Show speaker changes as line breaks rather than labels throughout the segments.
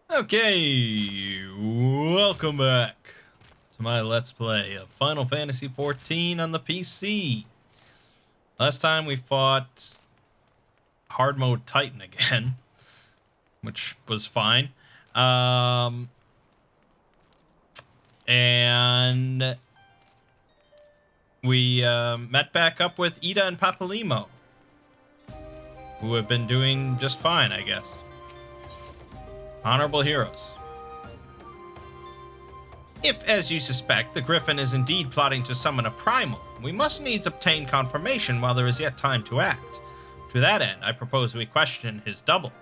Okay, welcome back to my Let's Play of Final Fantasy XIV on the PC. Last time we fought Hard Mode Titan again, which was fine. And we met back up with Ida and Papalymo, who have been doing just fine, I guess. Honorable heroes. If, as you suspect, the Griffin is indeed plotting to summon a primal, we must needs obtain confirmation while there is yet time to act. To that end, I propose we question his double.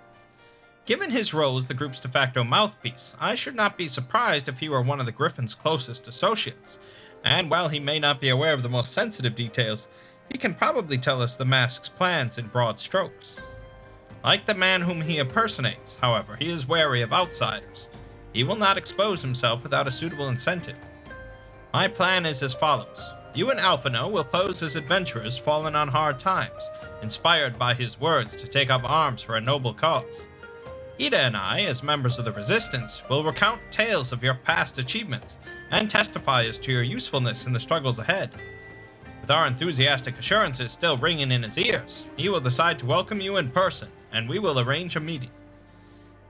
Given his role as the group's de facto mouthpiece, I should not be surprised if he were one of the Griffin's closest associates, and while he may not be aware of the most sensitive details, he can probably tell us the mask's plans in broad strokes. Like the man whom he impersonates, however, he is wary of outsiders. He will not expose himself without a suitable incentive. My plan is as follows. You and Alphino will pose as adventurers fallen on hard times, inspired by his words to take up arms for a noble cause. Ida and I, as members of the Resistance, will recount tales of your past achievements and testify as to your usefulness in the struggles ahead. With our enthusiastic assurances still ringing in his ears, he will decide to welcome you in person, and we will arrange a meeting.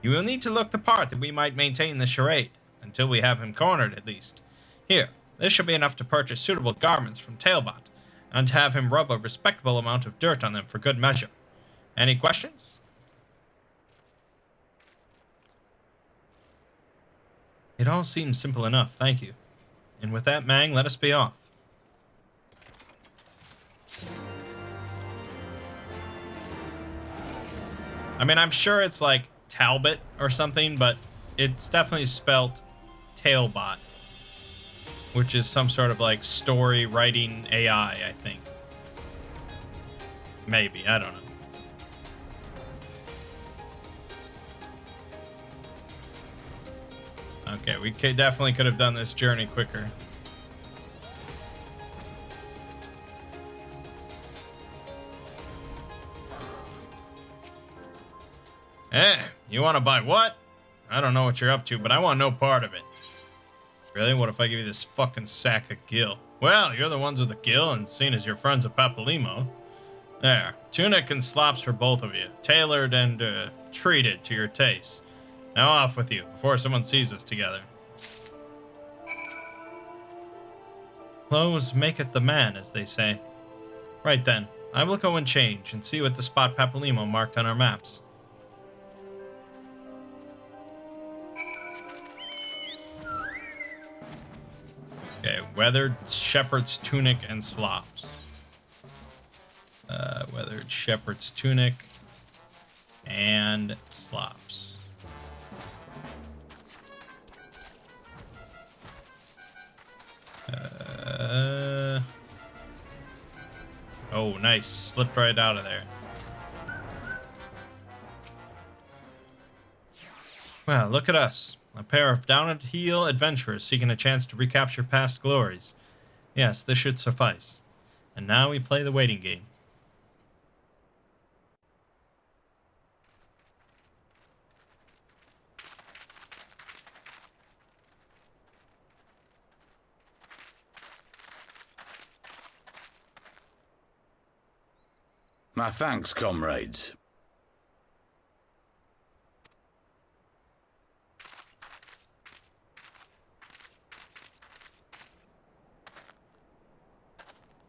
You will need to look the part that we might maintain the charade, until we have him cornered at least. Here, this should be enough to purchase suitable garments from Tailbot, and to have him rub a respectable amount of dirt on them for good measure. Any questions? It all seems simple enough, thank you. And with that, Mangg, let us be off. I mean, I'm sure it's like Talbot or something, but it's definitely spelt Tailbot, which is some sort of like story writing AI, I think. Maybe, I don't know. Okay, we definitely could have done this journey quicker. You want to buy what? I don't know what you're up to, but I want no part of it. Really? What if I give you this fucking sack of gill? Well, you're the ones with the gill, and seen as your friends of Papalymo. There, tunic and slops for both of you, tailored and treated to your taste. Now off with you, before someone sees us together. Clothes maketh the man, as they say. Right then, I will go and change, and see what the spot Papalymo marked on our maps. Okay, weathered shepherd's tunic and slops. Weathered shepherd's tunic and slops. Oh, nice. Slipped right out of there. Well, look at us. A pair of down-at-heel adventurers seeking a chance to recapture past glories. Yes, this should suffice. And now we play the waiting game.
My thanks, comrades.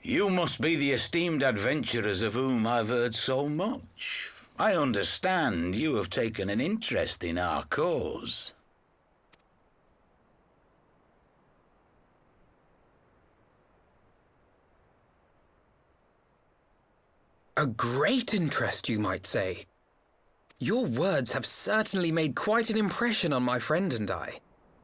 You must be the esteemed adventurers of whom I've heard so much. I understand you have taken an interest in our cause.
A great interest, you might say. Your words have certainly made quite an impression on my friend and I.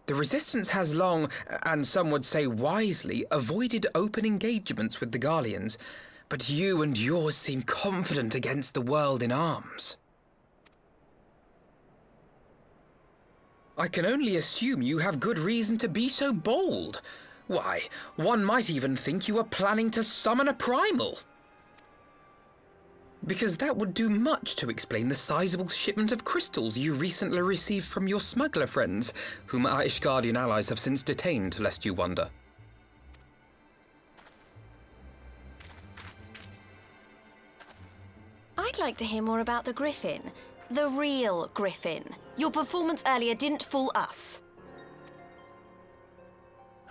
The Resistance has long, and some would say wisely, avoided open engagements with the Garleans, but you and yours seem confident against the world in arms. I can only assume you have good reason to be so bold. Why, one might even think you are planning to summon a primal. because that would do much to explain the sizable shipment of crystals you recently received from your smuggler friends, whom our Ishgardian allies have since detained, lest you wonder.
I'd like to hear more about the Griffin. The real Griffin. Your performance earlier didn't fool us.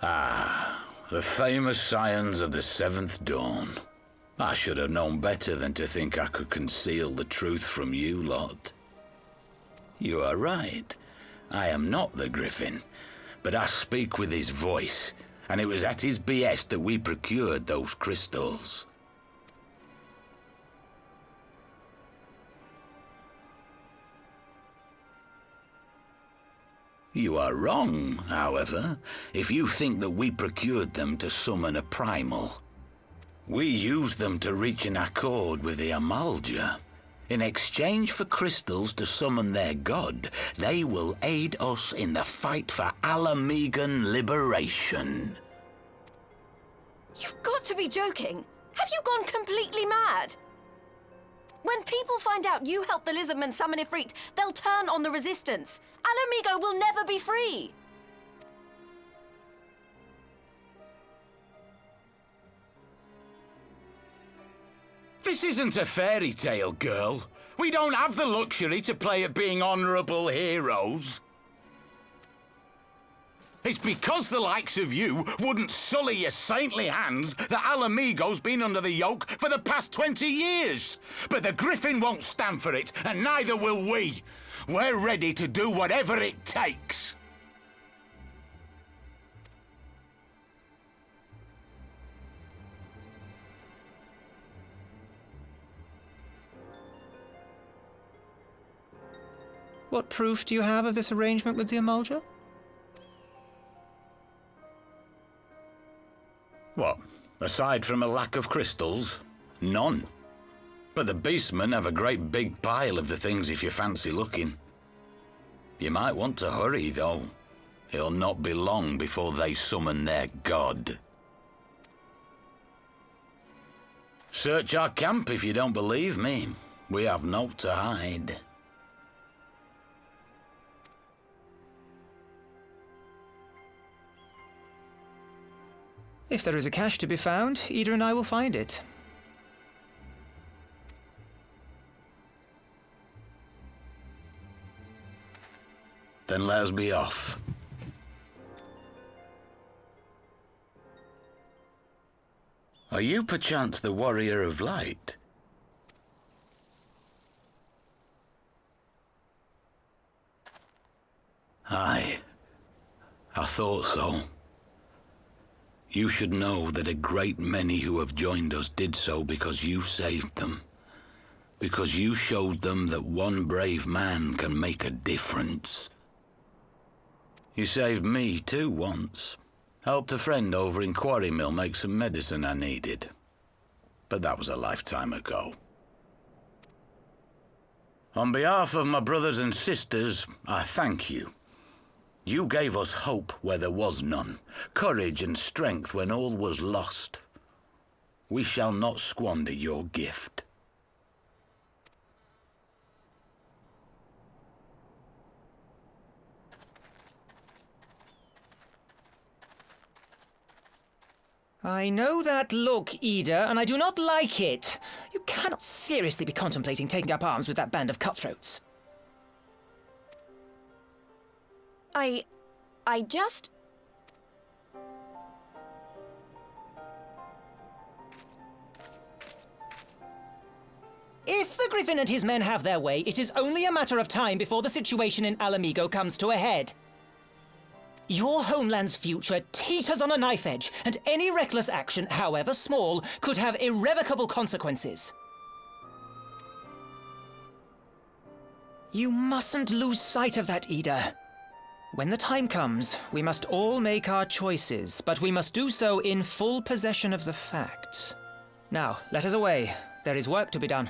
Ah, the famous scions of the Seventh Dawn. I should have known better than to think I could conceal the truth from you lot. You are right. I am not the Griffin, but I speak with his voice, and it was at his behest that we procured those crystals. You are wrong, however, if you think that we procured them to summon a primal. We used them to reach an accord with the Amalja. In exchange for crystals to summon their god, they will aid us in the fight for Alamegan liberation.
You've got to be joking. Have you gone completely mad? When people find out you helped the Lizardmen summon Ifrit, they'll turn on the Resistance. Alamigo will never be free.
This isn't a fairy tale, girl. We don't have the luxury to play at being honourable heroes. It's because the likes of you wouldn't sully your saintly hands that Alamigo's been under the yoke for the past 20 years. But the Griffin won't stand for it, and neither will we. We're ready to do whatever it takes.
What proof do you have of this arrangement with the Amalja?
What? Aside from a lack of crystals? None. But the beastmen have a great big pile of the things if you fancy looking. You might want to hurry, though. It'll not be long before they summon their god. Search our camp if you don't believe me. We have naught to hide.
If there is a cache to be found, Ida and I will find it.
Then let us be off. Are you perchance the Warrior of Light? Aye, I thought so. You should know that a great many who have joined us did so because you saved them. Because you showed them that one brave man can make a difference. You saved me too once. Helped a friend over in Quarry Mill make some medicine I needed. But that was a lifetime ago. On behalf of my brothers and sisters, I thank you. You gave us hope where there was none, courage and strength when all was lost. We shall not squander your gift.
I know that look, Ida, and I do not like it. You cannot seriously be contemplating taking up arms with that band of cutthroats.
I just...
If the Griffin and his men have their way, it is only a matter of time before the situation in Alamigo comes to a head. Your homeland's future teeters on a knife edge, and any reckless action, however small, could have irrevocable consequences. You mustn't lose sight of that, Ida. When the time comes, we must all make our choices, but we must do so in full possession of the facts. Now, let us away. There is work to be done.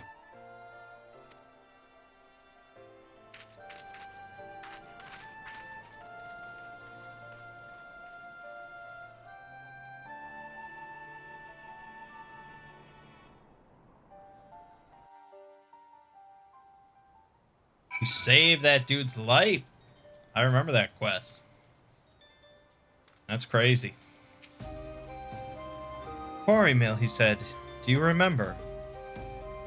You saved that dude's life. I remember that quest. That's crazy. Quarry Mill, he said. Do you remember?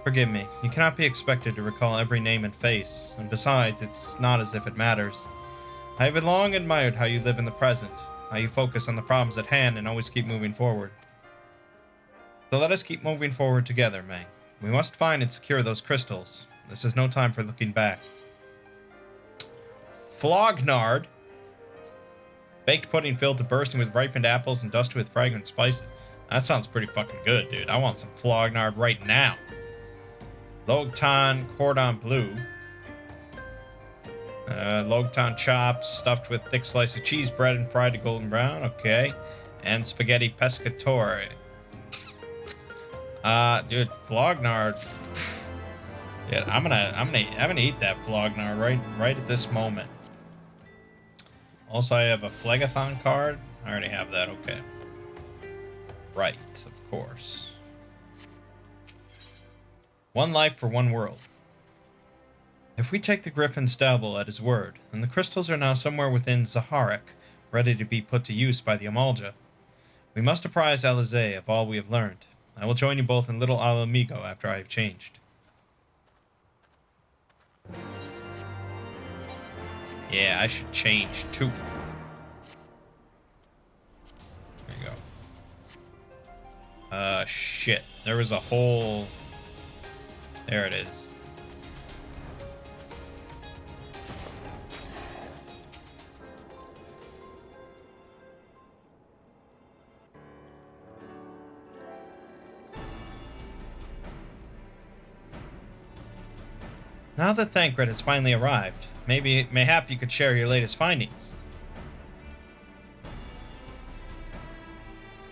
Forgive me. You cannot be expected to recall every name and face. And besides, it's not as if it matters. I have long admired how you live in the present. How you focus on the problems at hand and always keep moving forward. So let us keep moving forward together, Mangg. We must find and secure those crystals. This is no time for looking back. Flognard. Baked pudding filled to bursting with ripened apples and dusted with fragrant spices. That sounds pretty fucking good, dude. I want some Flognard right now. Logtan cordon bleu. Logtan chops stuffed with thick slice of cheese bread and fried to golden brown. Okay. And spaghetti pescatore. Dude, Flognard. Yeah, I'm gonna eat that Flognard right at this moment. Also, I have a Phlegathon card. I already have that. Okay. Right, of course. One life for one world. If we take the Griffin's double at his word, then the crystals are now somewhere within Zaharak, ready to be put to use by the Amalja. We must apprise Alizé of all we have learned. I will join you both in Little Alamigo after I have changed. Yeah, I should change too. There you go. Shit. There was a whole... There it is. Now that Thancred has finally arrived, mayhap you could share your latest findings.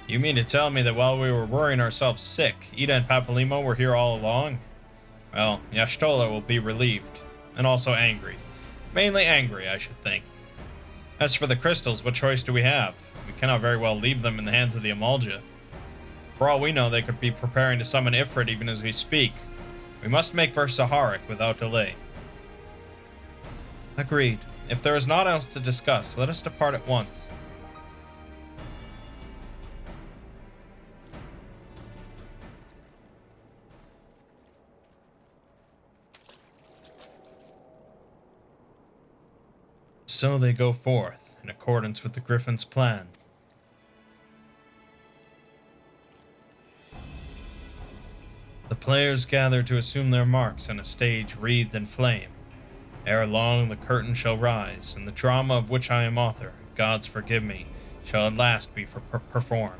You mean to tell me that while we were worrying ourselves sick, Ida and Papalymo were here all along? Well, Y'ashtola will be relieved, and also angry. Mainly angry, I should think. As for the crystals, what choice do we have? We cannot very well leave them in the hands of the Amalja. For all we know, they could be preparing to summon Ifrit even as we speak. We must make for Zaharak without delay. Agreed. If there is naught else to discuss, let us depart at once. So they go forth, in accordance with the Griffin's plan. The players gather to assume their marks on a stage wreathed in flame. Ere long the curtain shall rise, and the drama of which I am author, gods forgive me, shall at last be performed.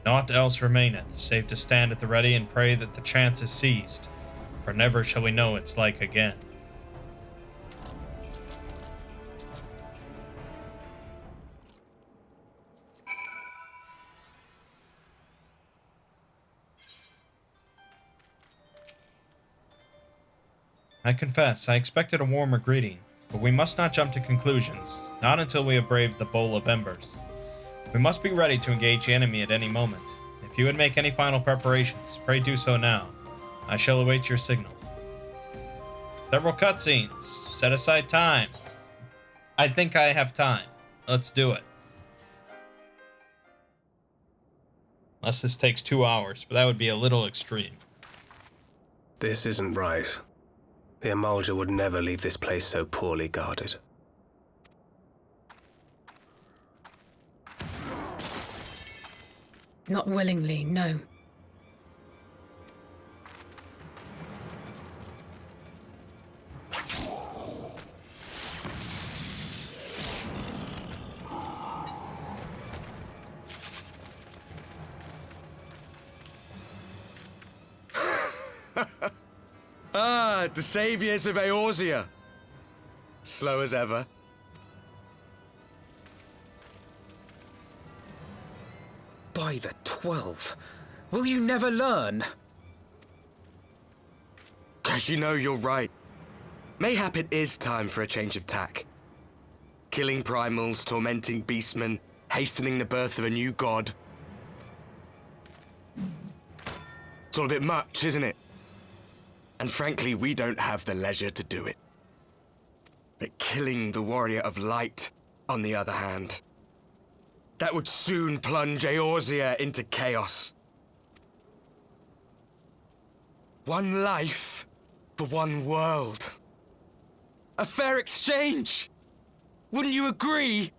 Naught else remaineth, save to stand at the ready and pray that the chance is seized, for never shall we know its like again. I confess, I expected a warmer greeting, but we must not jump to conclusions, not until we have braved the Bowl of Embers. We must be ready to engage the enemy at any moment. If you would make any final preparations, pray do so now. I shall await your signal. Several cutscenes. Set aside time. I think I have time. Let's do it. Unless this takes 2 hours, but that would be a little extreme.
This isn't right. The Amalja would never leave this place so poorly guarded.
Not willingly, no.
The saviors of Eorzea. Slow as ever.
By the 12. Will you never learn?
You know, you're right. Mayhap it is time for a change of tack. Killing primals, tormenting beastmen, hastening the birth of a new god. It's all a bit much, isn't it? And frankly, we don't have the leisure to do it. But killing the Warrior of Light, on the other hand, that would soon plunge Eorzea into chaos. One life for one world. A fair exchange! Wouldn't you agree?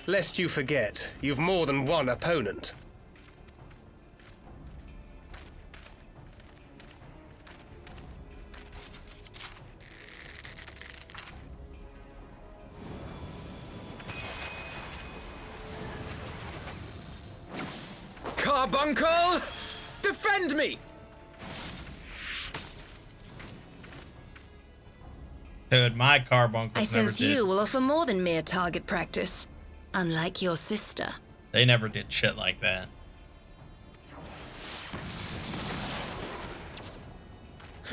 Lest you forget, you've more than one opponent.
Carbuncle! Defend me!
Dude, my carbuncles
I
never
sense
did.
you will offer more than mere target practice, unlike your sister.
They never did shit like that.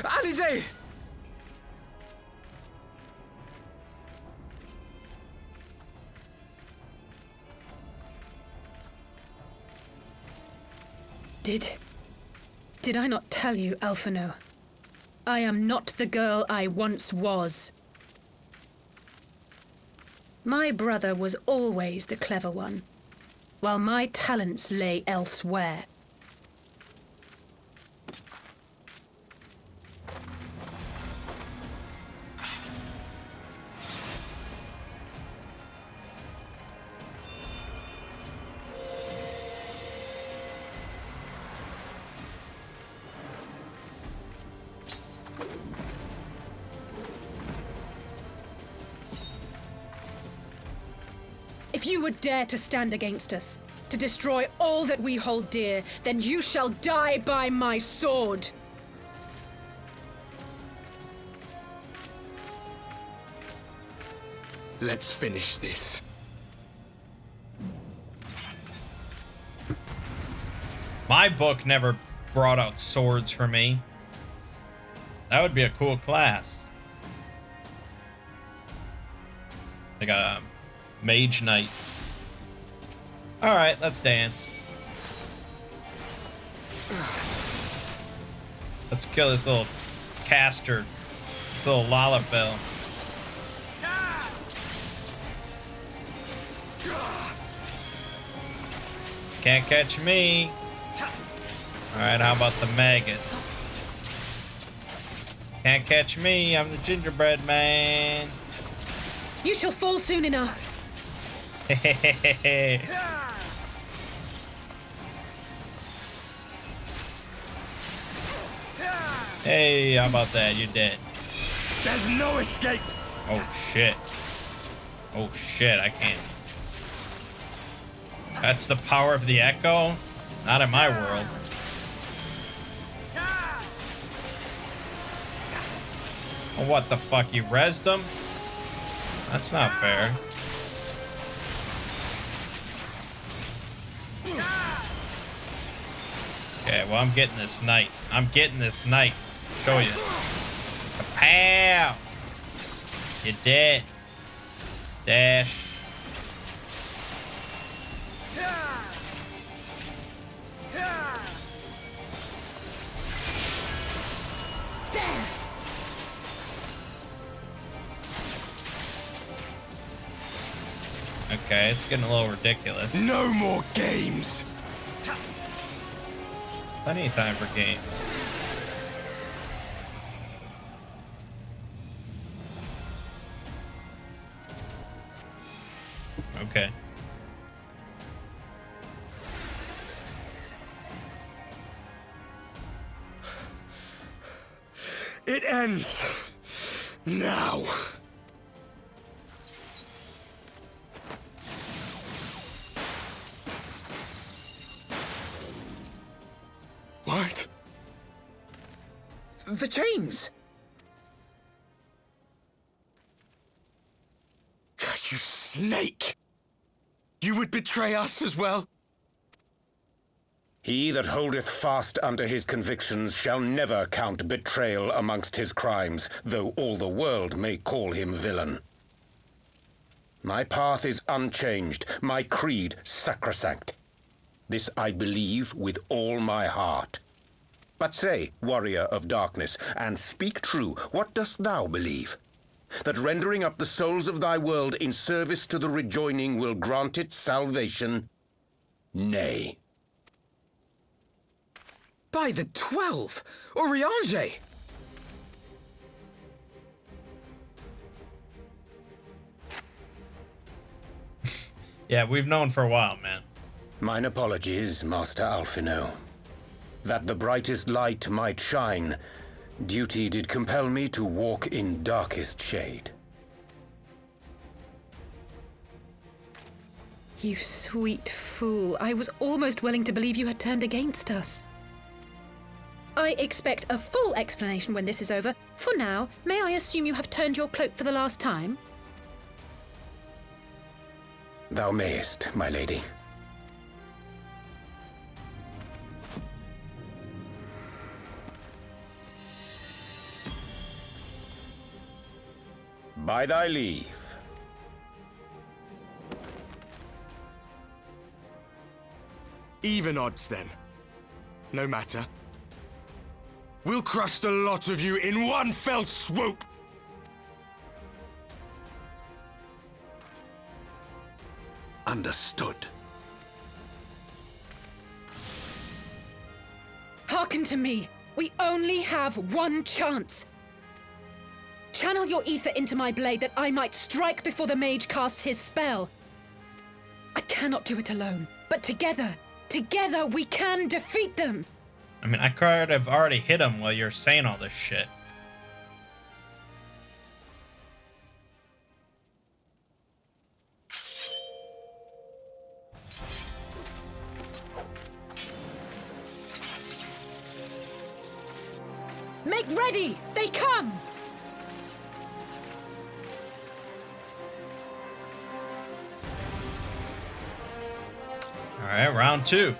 Alize!
Did I not tell you, Alphino? I am not the girl I once was. My brother was always the clever one, while my talents lay elsewhere. If you would dare to stand against us, to destroy all that we hold dear, then you shall die by my sword.
Let's finish this.
My book never brought out swords for me. That would be a cool class. Like a mage knight. Alright, let's dance. Let's kill this little caster. This little Lalafell. Can't catch me. Alright, how about the Magus? Can't catch me, I'm the gingerbread man.
You shall fall soon enough.
Hey, how about that? You're dead.
There's no escape!
Oh shit. Oh shit, I can't. That's the power of the echo? Not in my world. Oh, what the fuck? You rezzed him? That's not fair. Okay, well, I'm getting this knight. I'm getting this knight. Show you. Kapow! You're dead. Dash. Okay, it's getting a little ridiculous.
No more games!
Plenty of time for game. Okay.
It ends now. What?
The chains!
You snake! You would betray us as well?
He that holdeth fast unto his convictions shall never count betrayal amongst his crimes, though all the world may call him villain. My path is unchanged, my creed sacrosanct. This I believe with all my heart. But say, warrior of darkness, and speak true, what dost thou believe? That rendering up the souls of thy world in service to the rejoining will grant it salvation? Nay.
By the 12! Oriange!
Yeah, we've known for a while, man.
Mine apologies, Master Alphino. That the brightest light might shine, duty did compel me to walk in darkest shade.
You sweet fool. I was almost willing to believe you had turned against us. I expect a full explanation when this is over. For now, may I assume you have turned your cloak for the last time?
Thou mayest, my lady. By thy leave.
Even odds, then. No matter. We'll crush the lot of you in one fell swoop!
Understood.
Hearken to me. We only have one chance. Channel your ether into my blade that I might strike before the mage casts his spell. I cannot do it alone, but together we can defeat them.
I mean, I could have already hit him while you're saying all this shit.
Make ready! They come!
All right, round 2.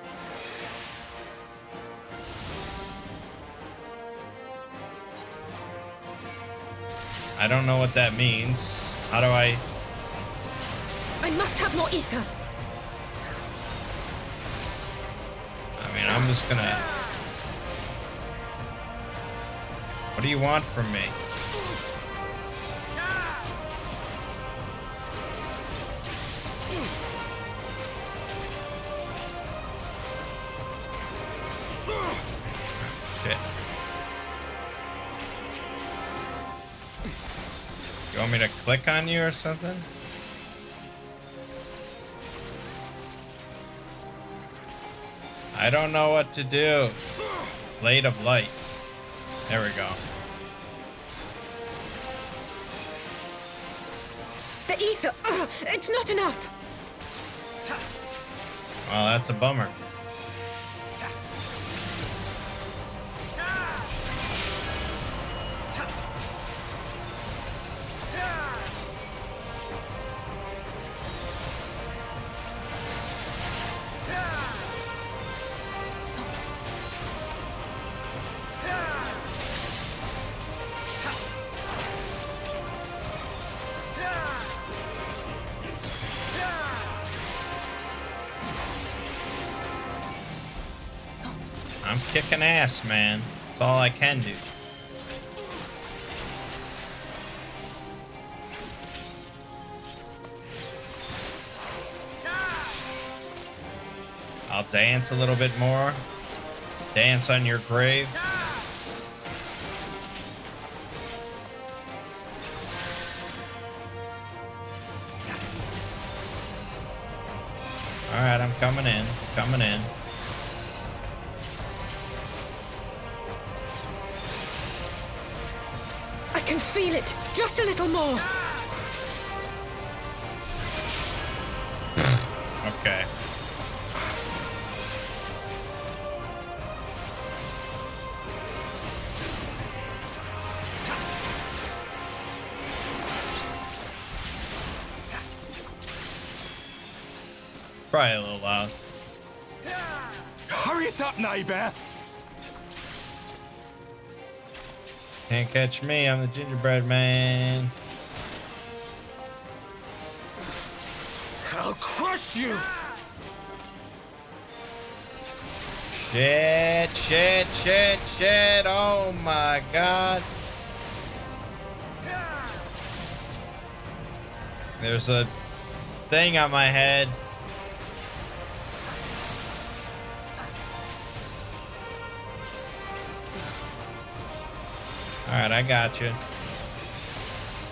I don't know what that means. How do I...
I must have more ether.
I mean, I'm just gonna... What do you want from me? Shit. You want me to click on you or something? I don't know what to do. Blade of light. There we go.
The ether! Ugh, it's not enough!
Well, that's a bummer. I'm kicking ass, man. That's all I can do. I'll dance a little bit more. Dance on your grave. Alright, I'm coming in. Coming in.
I can feel it! Just a little more!
Okay. Probably a little loud.
Hurry it up, neighbor!
Can't catch me, I'm the gingerbread man.
I'll crush you!
Shit, shit, shit, shit. Oh my god. There's a thing on my head. Alright, I got you.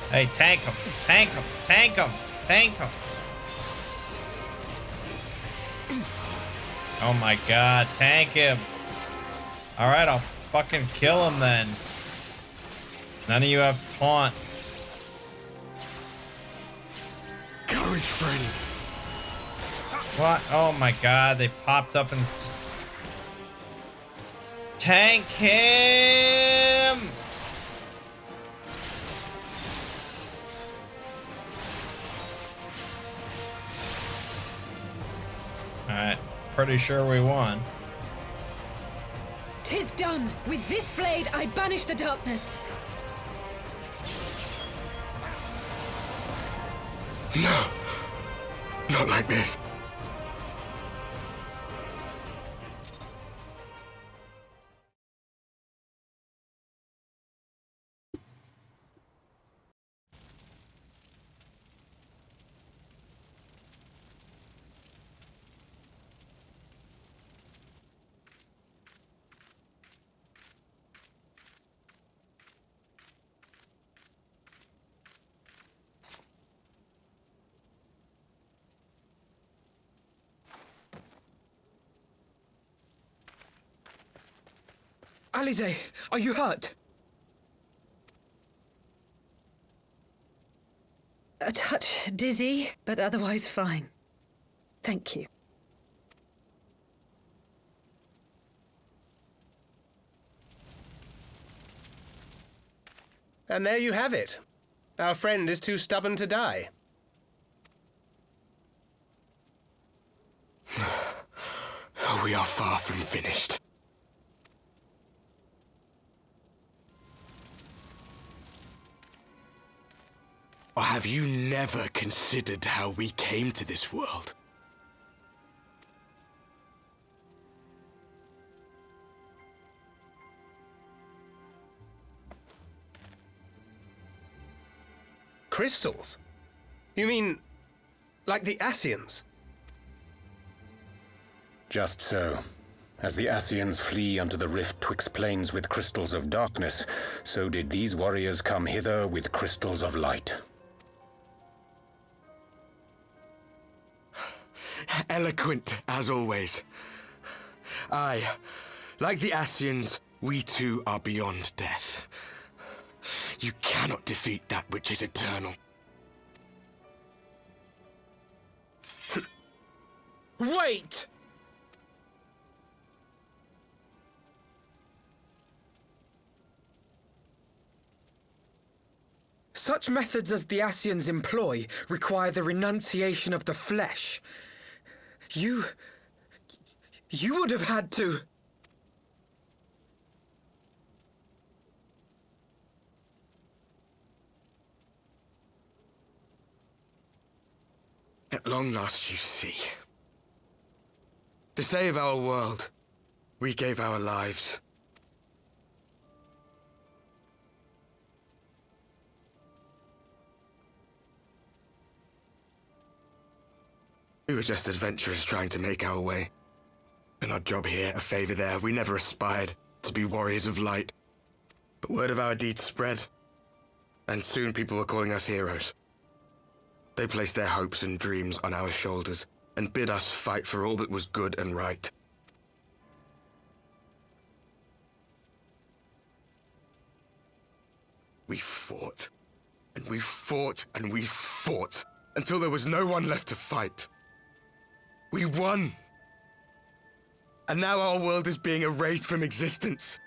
Hey, tank him. Tank him. Tank him. Tank him. Oh my god, tank him. Alright, I'll fucking kill him then. None of you have taunt.
Courage, friends.
What? Oh my god, they popped up and... Tank him! Alright, pretty sure we won.
'Tis done! With this blade, I banish the darkness!
No. Not like this.
Alize, are you hurt?
A touch dizzy, but otherwise fine. Thank you.
And there you have it. Our friend is too stubborn to die.
We are far from finished. Or have you never considered how we came to this world?
Crystals? You mean, like the Ascians?
Just so. As the Ascians flee unto the rift twixt planes with crystals of darkness, so did these warriors come hither with crystals of light.
Eloquent, as always. Aye, like the Ascians, we too are beyond death. You cannot defeat that which is eternal.
Wait! Such methods as the Ascians employ require the renunciation of the flesh. You would have had to...
At long last, you see. To save our world, we gave our lives. We were just adventurers trying to make our way. An odd job here, a favor there. We never aspired to be warriors of light. But word of our deeds spread, and soon people were calling us heroes. They placed their hopes and dreams on our shoulders, and bid us fight for all that was good and right. We fought, and we fought, and we fought, until there was no one left to fight. We won! And now our world is being erased from existence.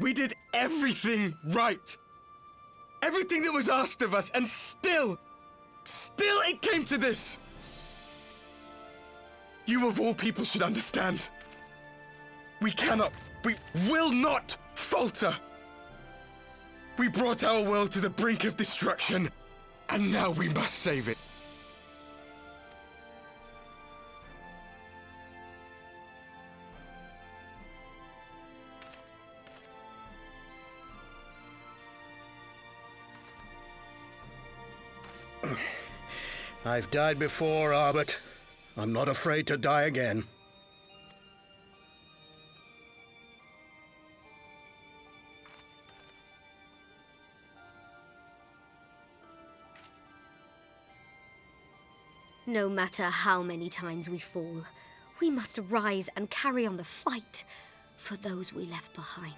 We did everything right. Everything that was asked of us, and still it came to this. You of all people should understand. We will not falter. We brought our world to the brink of destruction, and now we must save it.
I've died before, Arbet. I'm not afraid to die again.
No matter how many times we fall, we must rise and carry on the fight for those we left behind.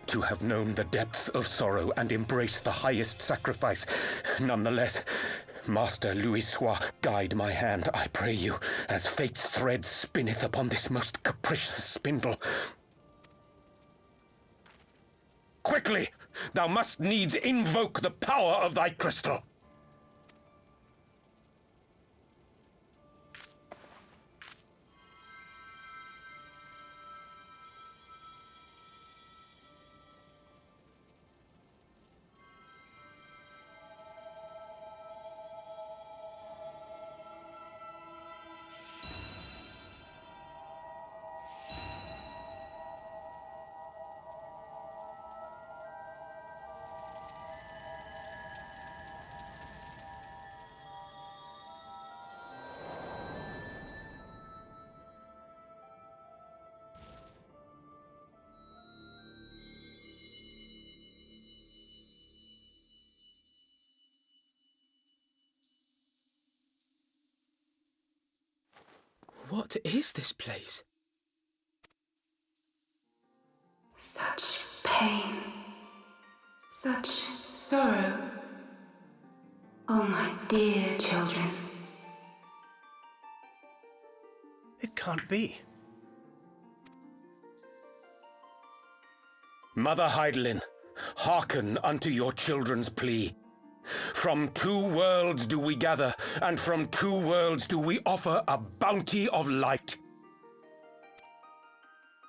To have known the depth of sorrow and embraced the highest sacrifice. Nonetheless, Master Louis-Soix, guide my hand, I pray you, as fate's thread spinneth upon this most capricious spindle. Quickly! Thou must needs invoke the power of thy crystal.
What is this place?
Such pain. Such sorrow. Oh, my dear children.
It can't be.
Mother Heidelin, hearken unto your children's plea. From two worlds do we gather, and from two worlds do we offer a bounty of light.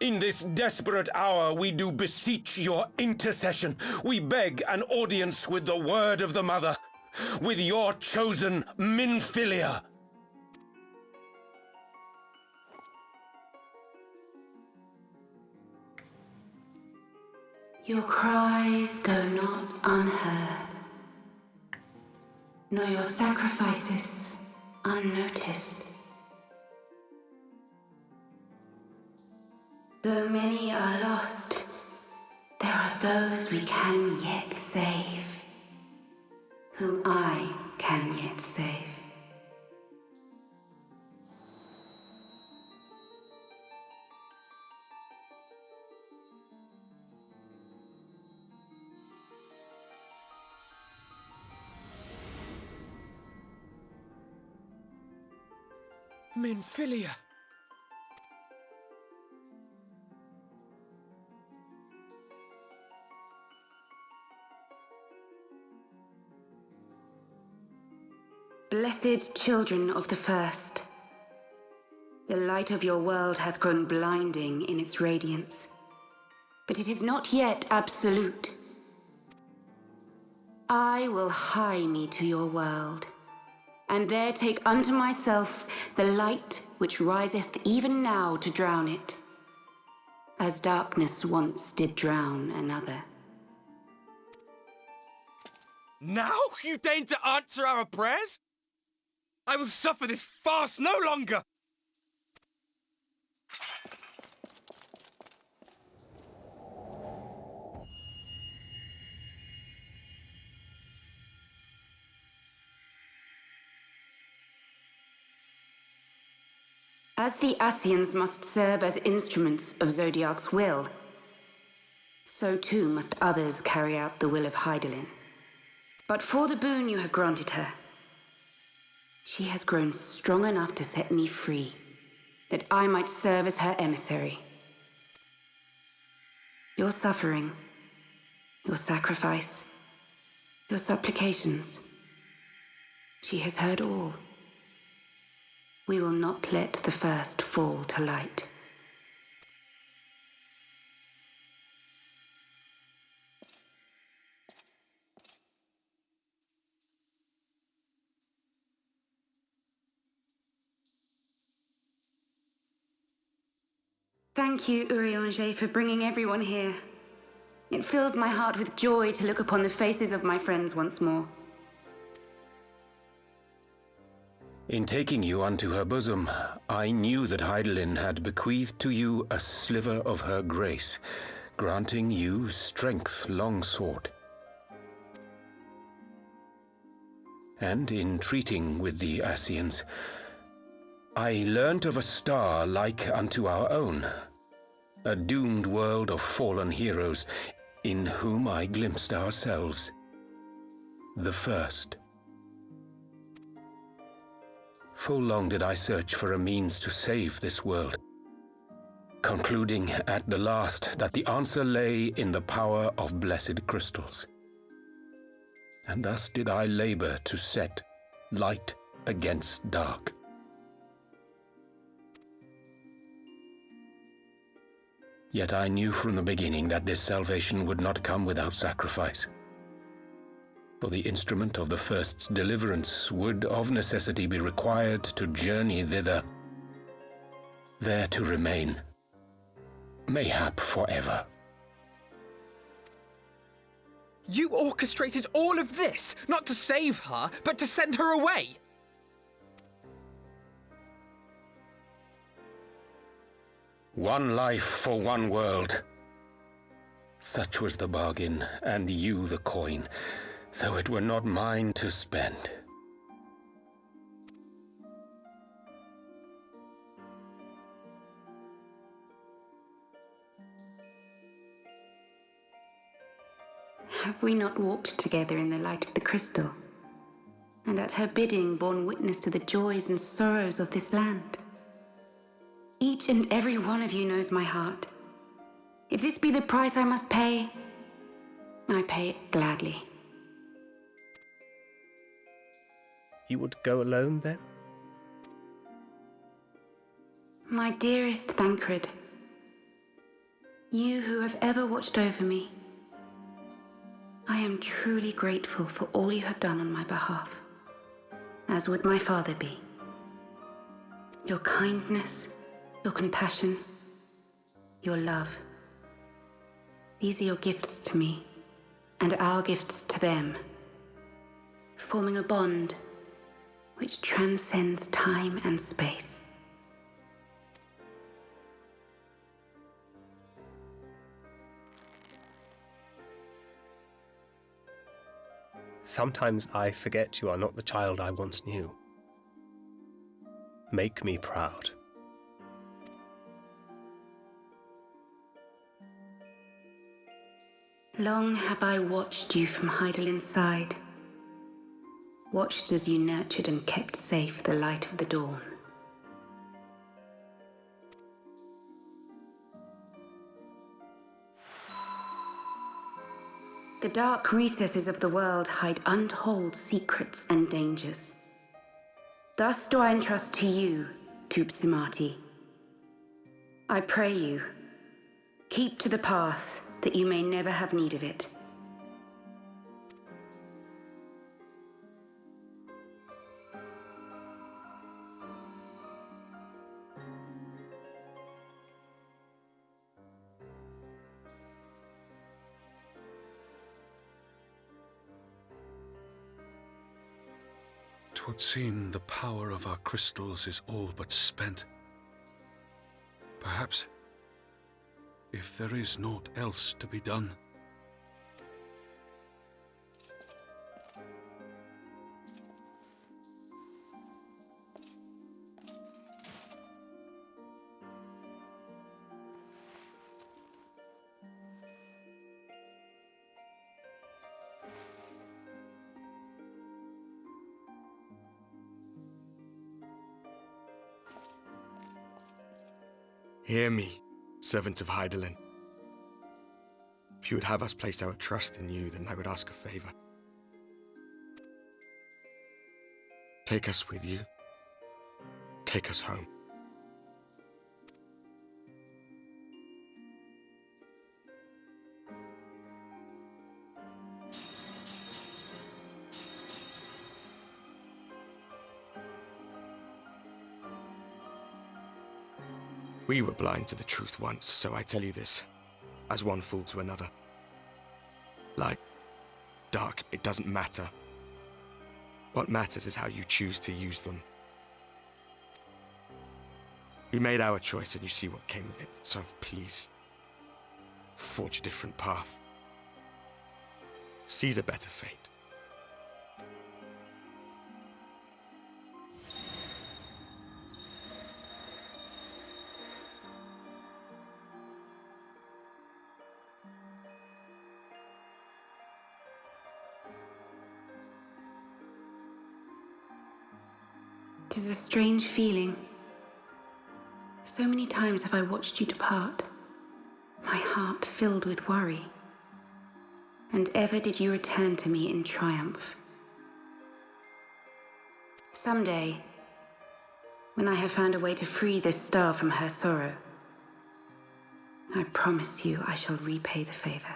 In this desperate hour we do beseech your intercession. We beg an audience with the word of the Mother, with your chosen Minfilia.
Your cries go not unheard, nor your sacrifices unnoticed. Though many are lost, there are those we can yet save, whom I can yet save.
Minfilia!
Blessed children of the First, the light of your world hath grown blinding in its radiance, but it is not yet absolute. I will hie me to your world, and there take unto myself the light which riseth even now to drown it, as darkness once did drown another.
Now you deign to answer our prayers? I will suffer this farce no longer!
As the Ascians must serve as instruments of Zodiark's will, so too must others carry out the will of Hydaelyn. But for the boon you have granted her, she has grown strong enough to set me free, that I might serve as her emissary. Your suffering, your sacrifice, your supplications, she has heard all. We will not let the first fall to light. Thank you, Urianger, for bringing everyone here. It fills my heart with joy to look upon the faces of my friends once more.
In taking you unto her bosom, I knew that Hydaelyn had bequeathed to you a sliver of her grace, granting you strength long sought. And in treating with the Ascians, I learnt of a star like unto our own, a doomed world of fallen heroes, in whom I glimpsed ourselves, the first. Full long did I search for a means to save this world, concluding at the last that the answer lay in the power of blessed crystals. And thus did I labor to set light against dark. Yet I knew from the beginning that this salvation would not come without sacrifice. For the instrument of the first's deliverance would of necessity be required to journey thither, there to remain, mayhap forever.
You orchestrated all of this, not to save her, but to send her away!
One life for one world. Such was the bargain, and you the coin, though it were not mine to spend.
Have we not walked together in the light of the crystal, and at her bidding borne witness to the joys and sorrows of this land? Each and every one of you knows my heart. If this be the price I must pay, I pay it gladly.
You would go alone, then?
My dearest Thancred, you who have ever watched over me, I am truly grateful for all you have done on my behalf, as would my father be. Your kindness, your compassion, your love. These are your gifts to me, and our gifts to them, forming a bond which transcends time and space.
Sometimes I forget you are not the child I once knew. Make me proud.
Long have I watched you from Hydaelyn's side, watched as you nurtured and kept safe the light of the dawn. The dark recesses of the world hide untold secrets and dangers. Thus do I entrust to you, Tupsimati. I pray you, keep to the path that you may never have need of it.
Twould seem the power of our crystals is all but spent. Perhaps, if there is naught else to be done,
Hear me, servant of Hydaelyn. If you would have us place our trust in you, then I would ask a favor. Take us with you. Take us home. We were blind to the truth once, so I tell you this, as one fool to another. Light, dark, it doesn't matter. What matters is how you choose to use them. We made our choice and you see what came of it, so please, forge a different path. Seize a better fate.
It is a strange feeling. So many times have I watched you depart, my heart filled with worry. And ever did you return to me in triumph. Someday, when I have found a way to free this star from her sorrow, I promise you I shall repay the favor.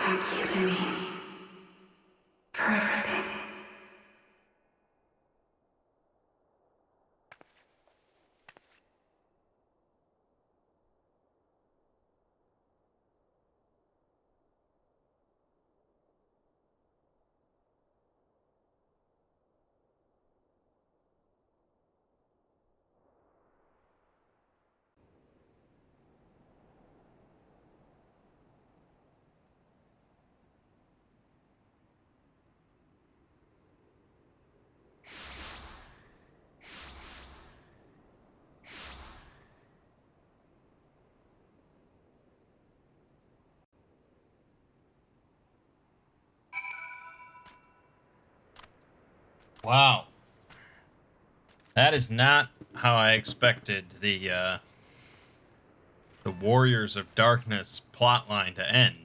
Thank you, Lemine, for everything.
Wow. That is not how I expected the Warriors of Darkness plotline to end.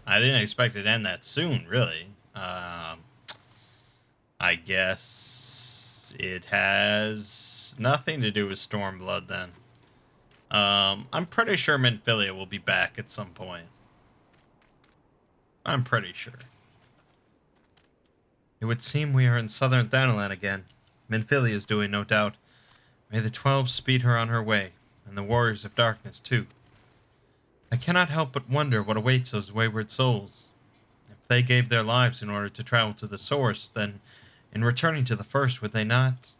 I didn't expect it to end that soon, really. I guess it has nothing to do with Stormblood then. I'm pretty sure Minfilia will be back at some point. I'm pretty sure. It would seem we are in southern Thanalan again. Minfilia is doing, no doubt. May the 12 speed her on her way, and the Warriors of Darkness, too. I cannot help but wonder what awaits those wayward souls. If they gave their lives in order to travel to the source, then, in returning to the first, would they not?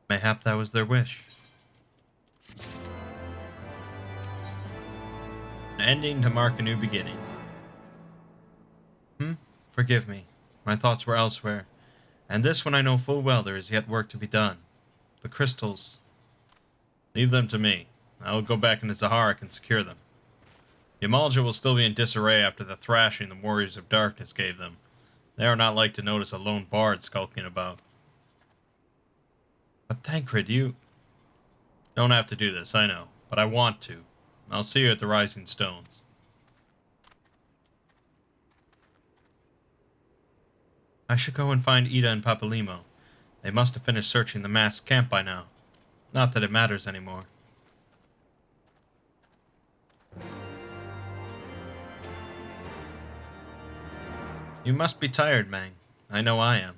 Mayhap that was their wish. An ending to mark a new beginning. Forgive me. My thoughts were elsewhere. And this when I know full well there is yet work to be done. The crystals. Leave them to me. I will go back into Zaharak and secure them. The Amalja will still be in disarray after the thrashing the Warriors of Darkness gave them. They are not like to notice a lone bard skulking about. But Thancred, you... Don't have to do this, I know. But I want to. I'll see you at the Rising Stones. I should go and find Ida and Papalimo. They must have finished searching the masked camp by now. Not that it matters anymore. You must be tired, Mangg. I know I am.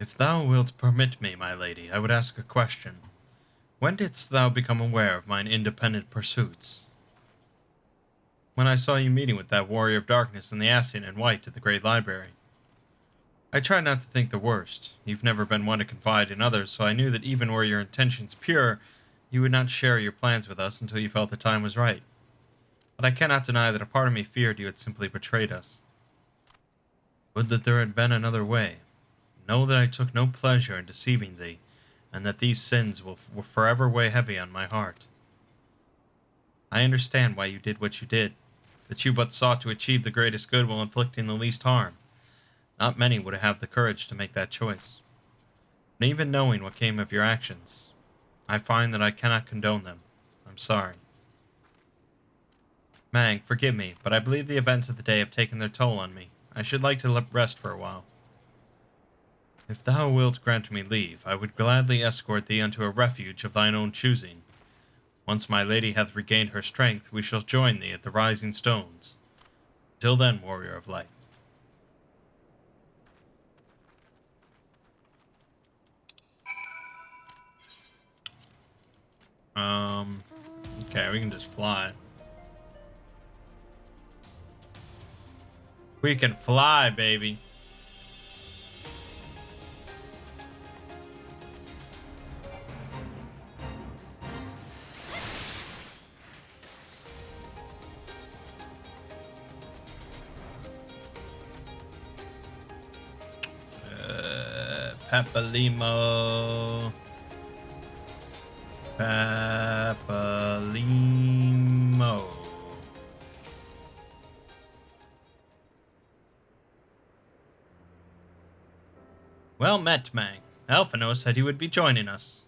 If thou wilt permit me, my lady, I would ask a question. When didst thou become aware of mine independent pursuits? When I saw you meeting with that warrior of darkness in the Ascian in white at the Great Library. I try not to think the worst. You've never been one to confide in others, so I knew that even were your intentions pure, you would not share your plans with us until you felt the time was right. But I cannot deny that a part of me feared you had simply betrayed us. Would that there had been another way. Know that I took no pleasure in deceiving thee, and that these sins will forever weigh heavy on my heart. I understand why you did what you did, that you but sought to achieve the greatest good while inflicting the least harm. Not many would have the courage to make that choice. And even knowing what came of your actions, I find that I cannot condone them. I'm sorry. Mangg, forgive me, but I believe the events of the day have taken their toll on me. I should like to rest for a while. If thou wilt grant me leave, I would gladly escort thee unto a refuge of thine own choosing. Once my lady hath regained her strength, we shall join thee at the Rising Stones. Till then, warrior of light. Okay, we can just fly. We can fly, baby. Papalimo. Papalimo. Well met, Mangg. Alphino said he would be joining us.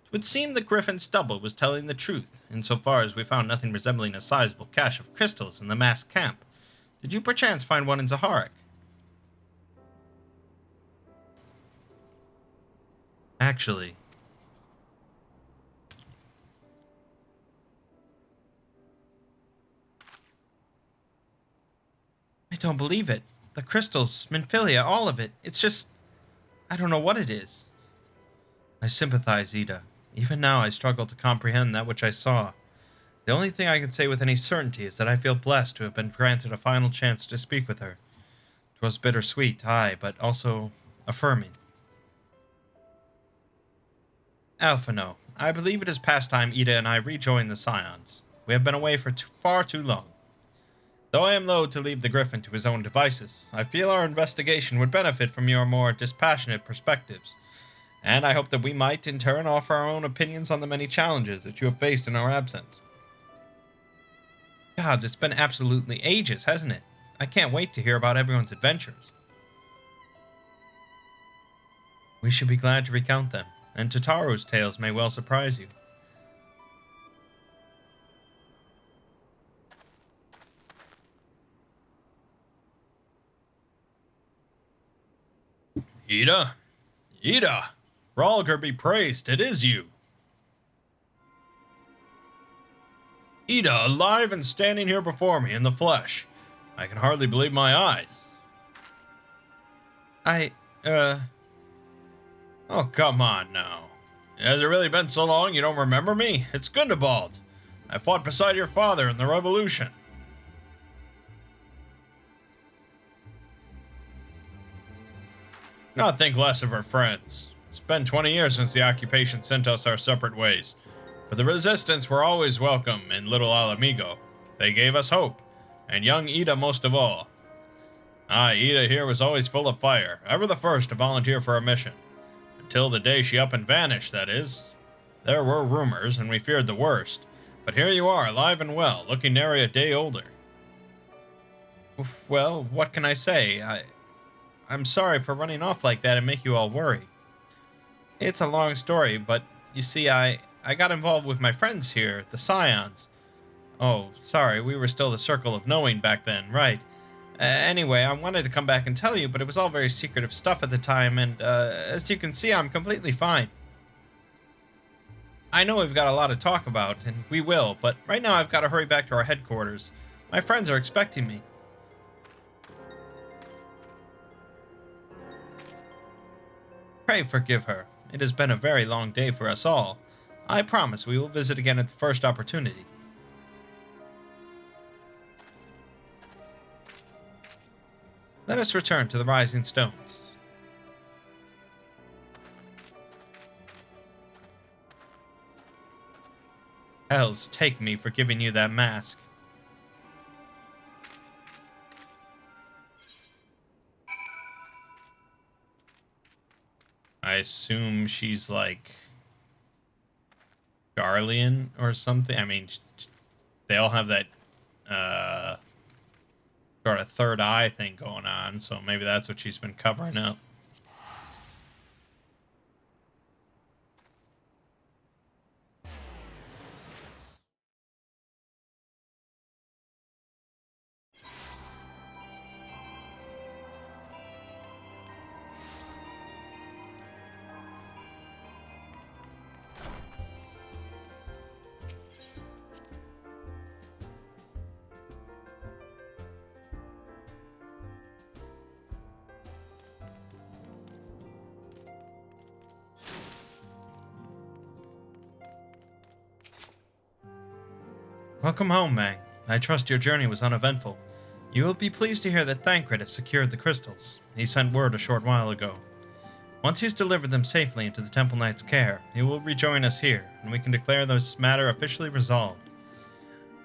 It would seem the Griffin's double was telling the truth, insofar as we found nothing resembling a sizable cache of crystals in the masked camp. Did you perchance find one in Zaharik? Actually, I don't believe it. The crystals, Minfilia, all of it. It's just, I don't know what it is. I sympathize, Ida. Even now I struggle to comprehend that which I saw. The only thing I can say with any certainty is that I feel blessed to have been granted a final chance to speak with her. 'Twas bittersweet, aye, but also affirming. Alphino, I believe it is past time Ida and I rejoin the Scions. We have been away for far too long. Though I am loath to leave the Griffin to his own devices, I feel our investigation would benefit from your more dispassionate perspectives, and I hope that we might, in turn, offer our own opinions on the many challenges that you have faced in our absence. Gods, it's been absolutely ages, hasn't it? I can't wait to hear about everyone's adventures. We should be glad to recount them, and Totaro's tales may well surprise you. Ida? Ida! Rhalgr be praised, it is you! Ida, alive and standing here before me in the flesh. I can hardly believe my eyes. Oh, come on now. Has it really been so long you don't remember me? It's Gundobald. I fought beside your father in the Revolution. Not think less of our friends. It's been 20 years since the occupation sent us our separate ways. But the resistance were always welcome in Little Alamigo. They gave us hope, and young Ida most of all. Ida here was always full of fire, ever the first to volunteer for a mission. Until the day she up and vanished, that is. There were rumors, and we feared the worst. But here you are, alive and well, looking nary a day older. Well, what can I say? I'm sorry for running off like that and make you all worry. It's a long story, but you see, I got involved with my friends here, the Scions. Oh, sorry, we were still the Circle of Knowing back then, right. Anyway, I wanted to come back and tell you, but it was all very secretive stuff at the time, and as you can see, I'm completely fine. I know we've got a lot to talk about, and we will, but right now I've got to hurry back to our headquarters. My friends are expecting me. Pray forgive her. It has been a very long day for us all. I promise we will visit again at the first opportunity. Let us return to the Rising Stones. Hells take me for giving you that mask. I assume she's like Garlean or something. I mean, they all have that sort of third eye thing going on, so maybe that's what she's been covering up. Welcome home, Mangg. I trust your journey was uneventful. You will be pleased to hear that Thancred has secured the crystals. He sent word a short while ago. Once he's delivered them safely into the Temple Knight's care, he will rejoin us here, and we can declare this matter officially resolved.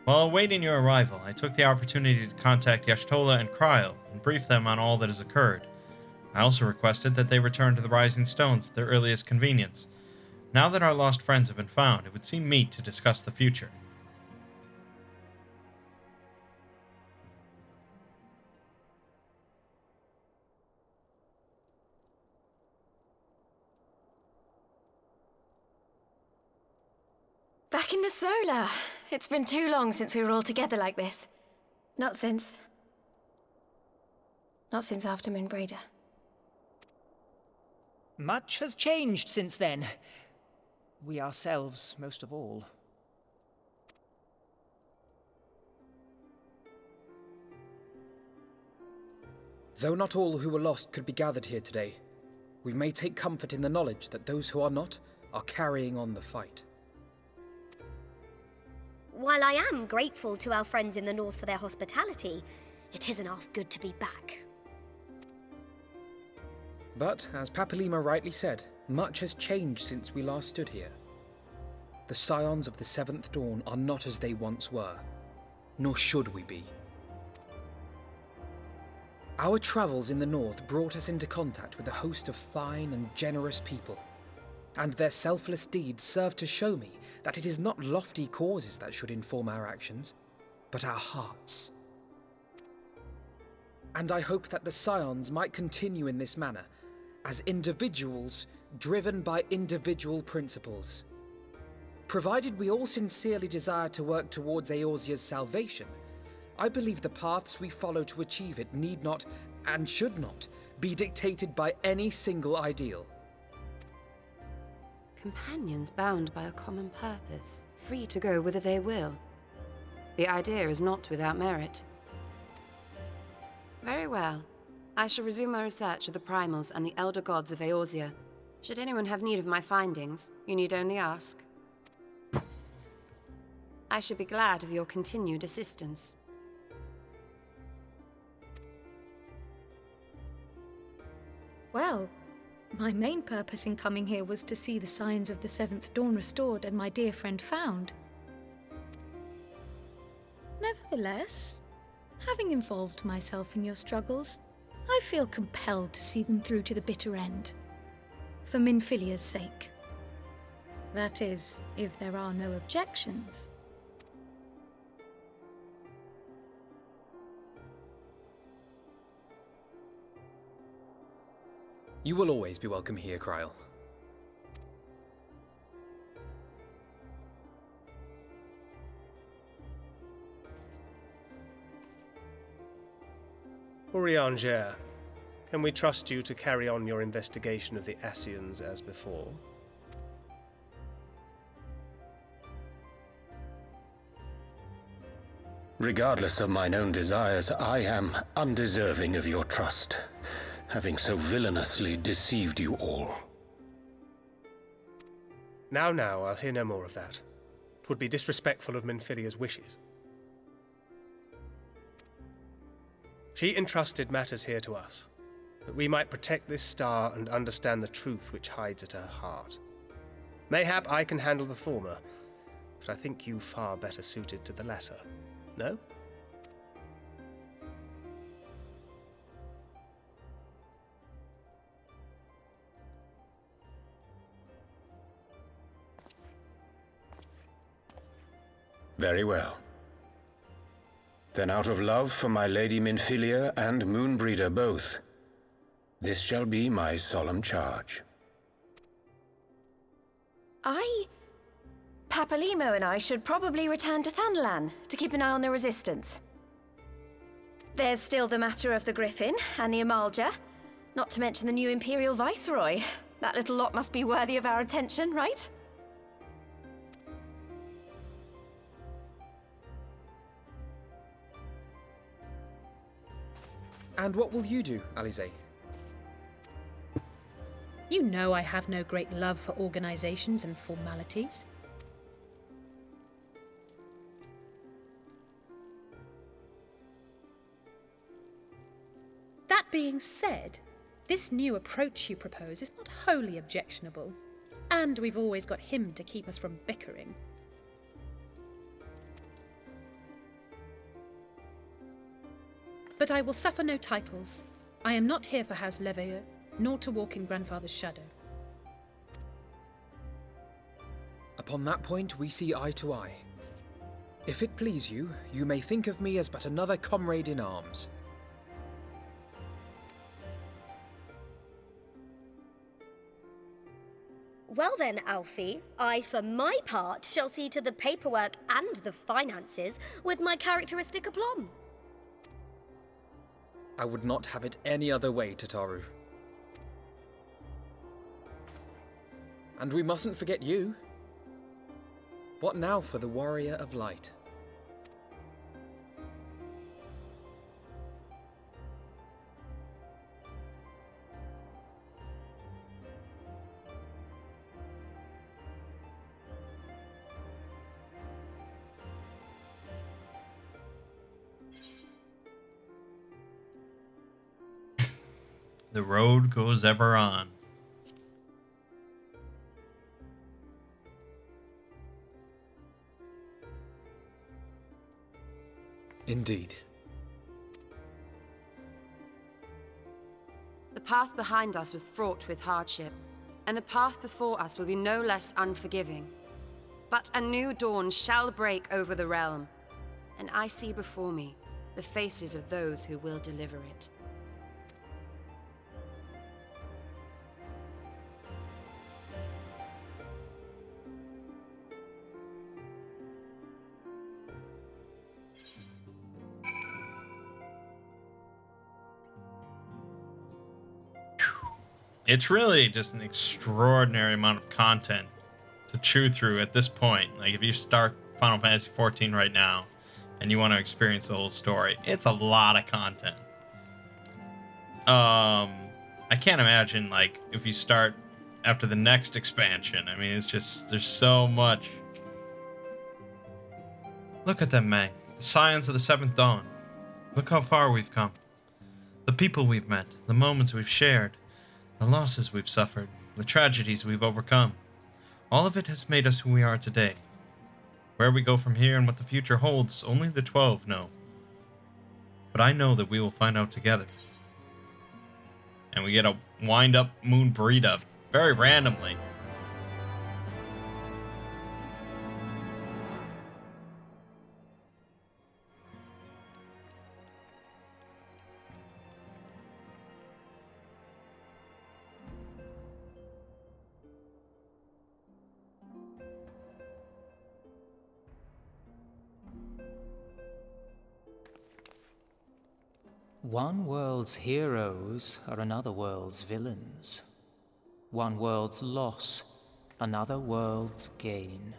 While awaiting your arrival, I took the opportunity to contact Y'shtola and Cryle and brief them on all that has occurred. I also requested that they return to the Rising Stones at their earliest convenience. Now that our lost friends have been found, it would seem meet to discuss the future.
Back in the Solar. It's been too long since we were all together like this. Not since after Moonbraider.
Much has changed since then. We ourselves, most of all.
Though not all who were lost could be gathered here today, we may take comfort in the knowledge that those who are not are carrying on the fight.
While I am grateful to our friends in the north for their hospitality, it isn't half good to be back.
But, as Papalima rightly said, much has changed since we last stood here. The Scions of the Seventh Dawn are not as they once were, nor should we be. Our travels in the north brought us into contact with a host of fine and generous people, and their selfless deeds serve to show me that it is not lofty causes that should inform our actions, but our hearts. And I hope that the Scions might continue in this manner, as individuals driven by individual principles. Provided we all sincerely desire to work towards Eorzea's salvation, I believe the paths we follow to achieve it need not, and should not, be dictated by any single ideal.
Companions bound by a common purpose, free to go whither they will. The idea is not without merit. Very well. I shall resume my research of the primals and the elder gods of Eorzea. Should anyone have need of my findings, you need only ask. I should be glad of your continued assistance.
Well, my main purpose in coming here was to see the signs of the Seventh Dawn restored and my dear friend found. Nevertheless, having involved myself in your struggles, I feel compelled to see them through to the bitter end. For Minfilia's sake. That is, if there are no objections.
You will always be welcome here, Cryle.
Urianger, can we trust you to carry on your investigation of the Ascians as before?
Regardless of mine own desires, I am undeserving of your trust, having so villainously deceived you all.
Now, I'll hear no more of that. 'Twould be disrespectful of Minfilia's wishes. She entrusted matters here to us, that we might protect this star and understand the truth which hides at her heart. Mayhap I can handle the former, but I think you far better suited to the latter. No?
Very well. Then out of love for my Lady Minfilia and Moonbreeder both, this shall be my solemn charge.
Papalimo and I should probably return to Thanalan to keep an eye on the Resistance. There's still the matter of the Griffin and the Amalja, not to mention the new Imperial Viceroy. That little lot must be worthy of our attention, right?
And what will you do, Alize?
You know I have no great love for organizations and formalities. That being said, this new approach you propose is not wholly objectionable, and we've always got him to keep us from bickering. But I will suffer no titles. I am not here for House Leveilleur, nor to walk in Grandfather's shadow.
Upon that point, we see eye to eye. If it please you, you may think of me as but another comrade in arms.
Well then, Alfie, I, for my part, shall see to the paperwork and the finances with my characteristic aplomb.
I would not have it any other way, Tataru. And we mustn't forget you. What now for the Warrior of Light?
The road goes ever on.
Indeed.
The path behind us was fraught with hardship, and the path before us will be no less unforgiving. But a new dawn shall break over the realm, and I see before me the faces of those who will deliver it.
It's really just an extraordinary amount of content to chew through at this point. Like, if you start Final Fantasy XIV right now and you want to experience the whole story, it's a lot of content. I can't imagine, like, if you start after the next expansion. I mean, it's just, there's so much. Look at them, Mangg. The scions of the Seventh Dawn. Look how far we've come. The people we've met, the moments we've shared, the losses we've suffered, the tragedies we've overcome. All of it has made us who we are today. Where we go from here and what the future holds, only the 12 know. But I know that we will find out together. And we get a wind-up Moonbreeder very randomly.
One world's heroes are another world's villains. One world's loss, another world's gain.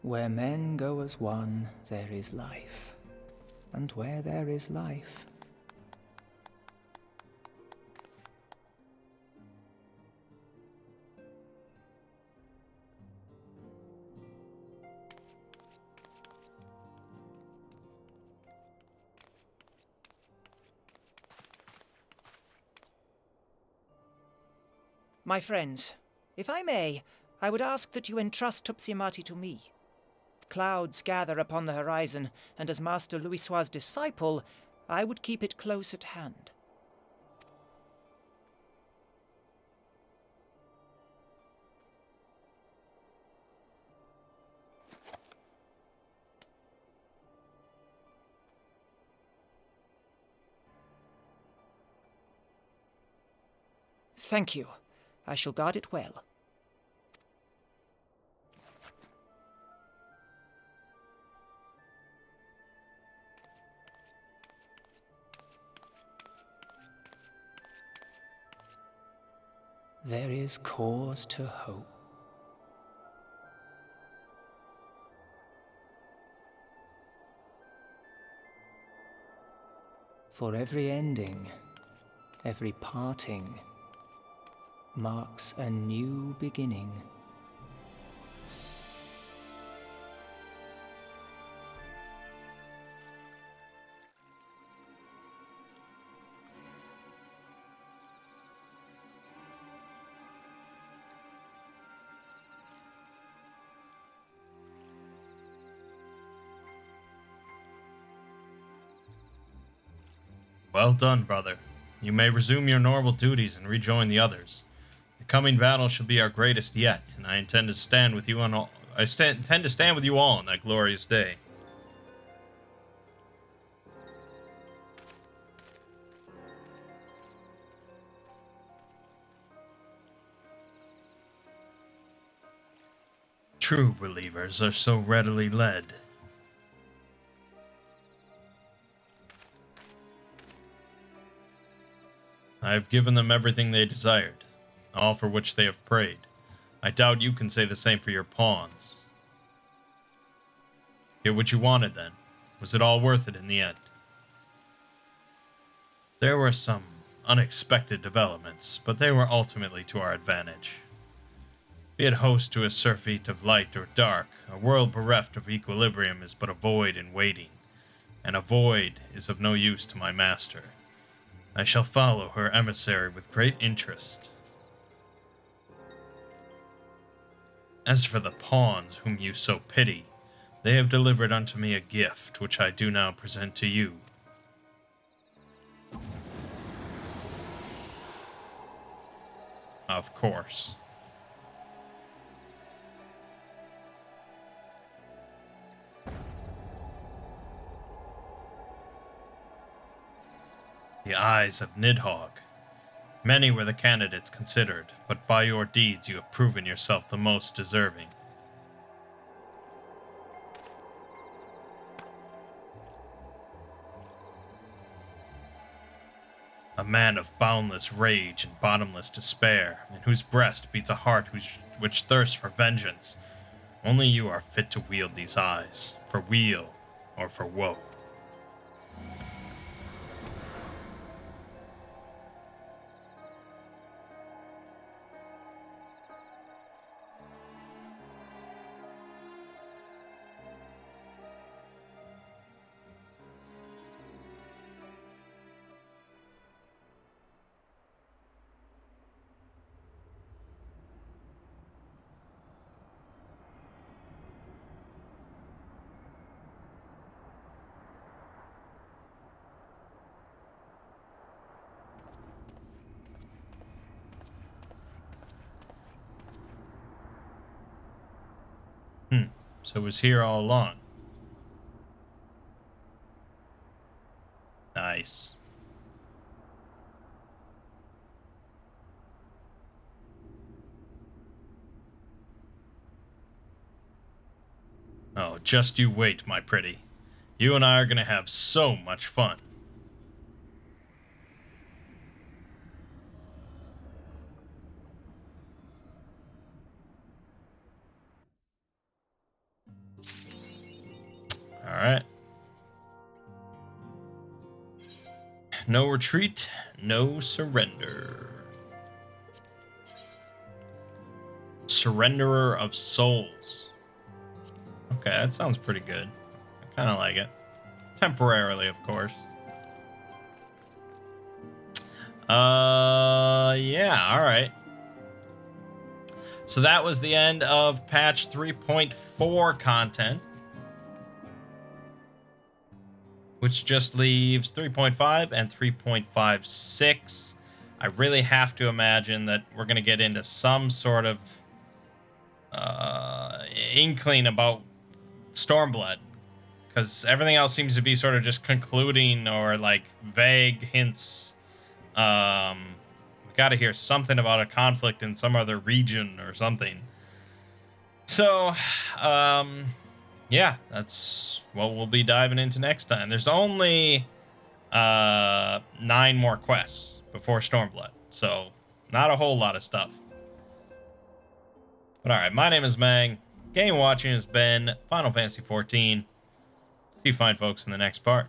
Where men go as one, there is life. And where there is life, my friends, if I may, I would ask that you entrust Tupsimati to me. Clouds gather upon the horizon, and as Master Louisoix's disciple, I would keep it close at hand. Thank you. I shall guard it well. There is cause to hope. For every ending, every parting, marks a new beginning.
Well done, brother. You may resume your normal duties and rejoin the others. The coming battle shall be our greatest yet, and I intend to stand with you on all. Intend to stand with you all on that glorious day. True believers are so readily led. I have given them everything they desired, all for which they have prayed. I doubt you can say the same for your pawns. Get what you wanted, then. Was it all worth it in the end? There were some unexpected developments, but they were ultimately to our advantage. Be it host to a surfeit of light or dark, a world bereft of equilibrium is but a void in waiting, and a void is of no use to my master. I shall follow her emissary with great interest. As for the pawns whom you so pity, they have delivered unto me a gift, which I do now present to you. Of course. The eyes of Nidhogg. Many were the candidates considered, but by your deeds you have proven yourself the most deserving. A man of boundless rage and bottomless despair, in whose breast beats a heart which thirsts for vengeance. Only you are fit to wield these eyes, for weal or for woe. So it was here all along. Nice. Oh, just you wait, my pretty. You and I are gonna have so much fun. Alright. No retreat, no surrender. Surrenderer of Souls. Okay, that sounds pretty good. I kind of like it. Temporarily, of course. Yeah, alright. So that was the end of patch 3.4 content, which just leaves 3.5 and 3.56. I really have to imagine that we're going to get into some sort of inkling about Stormblood, because everything else seems to be sort of just concluding or like vague hints. We got to hear something about a conflict in some other region or something. So, yeah, that's what we'll be diving into next time. There's only 9 more quests before Stormblood, so not a whole lot of stuff. But alright, my name is Mangg. Game watching has been Final Fantasy XIV. See you fine folks in the next part.